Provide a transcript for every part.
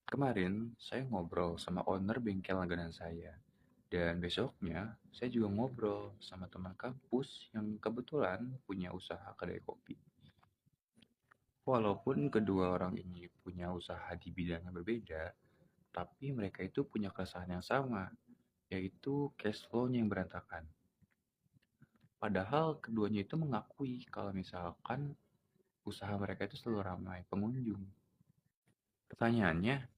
Kemarin, saya ngobrol sama owner bengkel langganan saya. Dan besoknya, saya juga ngobrol sama teman kampus yang kebetulan punya usaha kedai kopi. Walaupun kedua orang ini punya usaha di bidang yang berbeda, tapi mereka itu punya keresahan yang sama, yaitu cash flow-nya yang berantakan. Padahal keduanya itu mengakui kalau misalkan usaha mereka itu selalu ramai pengunjung. Pertanyaannya,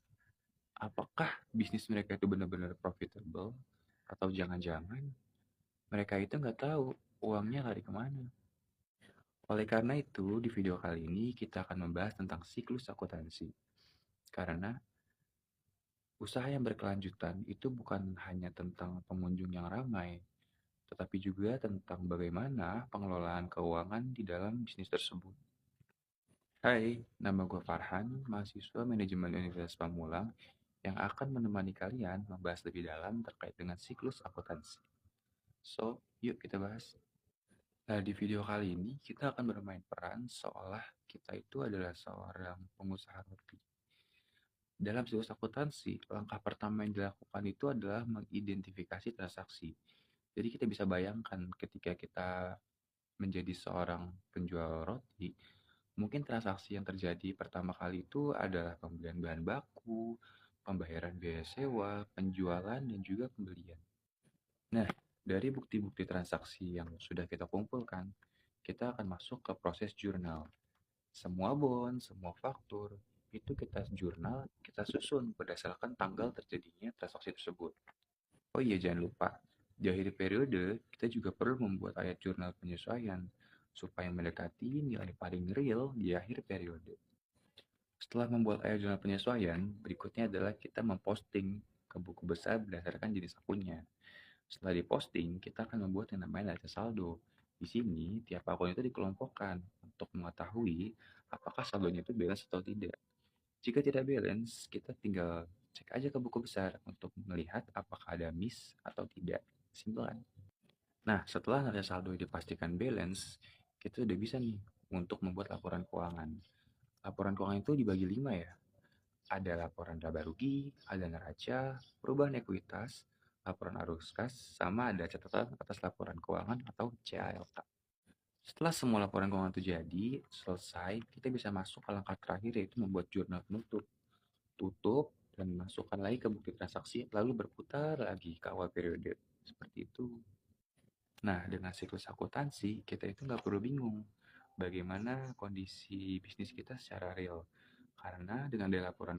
apakah bisnis mereka itu benar-benar profitable? Atau jangan-jangan mereka itu nggak tahu uangnya lari kemana? Oleh karena itu, di video kali ini kita akan membahas tentang siklus akuntansi. Karena usaha yang berkelanjutan itu bukan hanya tentang pengunjung yang ramai, tetapi juga tentang bagaimana pengelolaan keuangan di dalam bisnis tersebut. Hai, nama gue Farhan, mahasiswa manajemen Universitas Pamulang yang akan menemani kalian membahas lebih dalam terkait dengan siklus akuntansi. So, yuk kita bahas. Nah, di video kali ini kita akan bermain peran seolah kita itu adalah seorang pengusaha roti. Dalam siklus akuntansi, langkah pertama yang dilakukan itu adalah mengidentifikasi transaksi. Jadi kita bisa bayangkan ketika kita menjadi seorang penjual roti, mungkin transaksi yang terjadi pertama kali itu adalah pembelian bahan baku, pembayaran biaya sewa, penjualan, dan juga pembelian. Nah, dari bukti-bukti transaksi yang sudah kita kumpulkan, kita akan masuk ke proses jurnal. Semua bon, semua faktur, itu kita jurnal, kita susun berdasarkan tanggal terjadinya transaksi tersebut. Oh iya, jangan lupa, di akhir periode, kita juga perlu membuat ayat jurnal penyesuaian, supaya mendekati nilai paling real di akhir periode. Setelah membuat ayat jurnal penyesuaian, berikutnya adalah kita memposting ke buku besar berdasarkan jenis akunnya. Setelah diposting, kita akan membuat yang namanya neraca saldo. Di sini, tiap akun itu dikelompokkan untuk mengetahui apakah saldonya itu balance atau tidak. Jika tidak balance, kita tinggal cek aja ke buku besar untuk melihat apakah ada miss atau tidak. Simpel kan? Nah, setelah neraca saldo dipastikan balance, kita udah bisa nih untuk membuat laporan keuangan. Laporan keuangan itu dibagi 5 ya. Ada laporan laba rugi, ada neraca, perubahan ekuitas, laporan arus kas, sama ada catatan atas laporan keuangan atau CALK. Setelah semua laporan keuangan itu jadi, selesai, kita bisa masuk ke langkah terakhir yaitu membuat jurnal penutup. Tutup dan masukkan lagi ke bukti transaksi, lalu berputar lagi ke awal periode. Seperti itu. Nah, dengan siklus akuntansi, kita itu nggak perlu bingung bagaimana kondisi bisnis kita secara real. Karena dengan ada laporan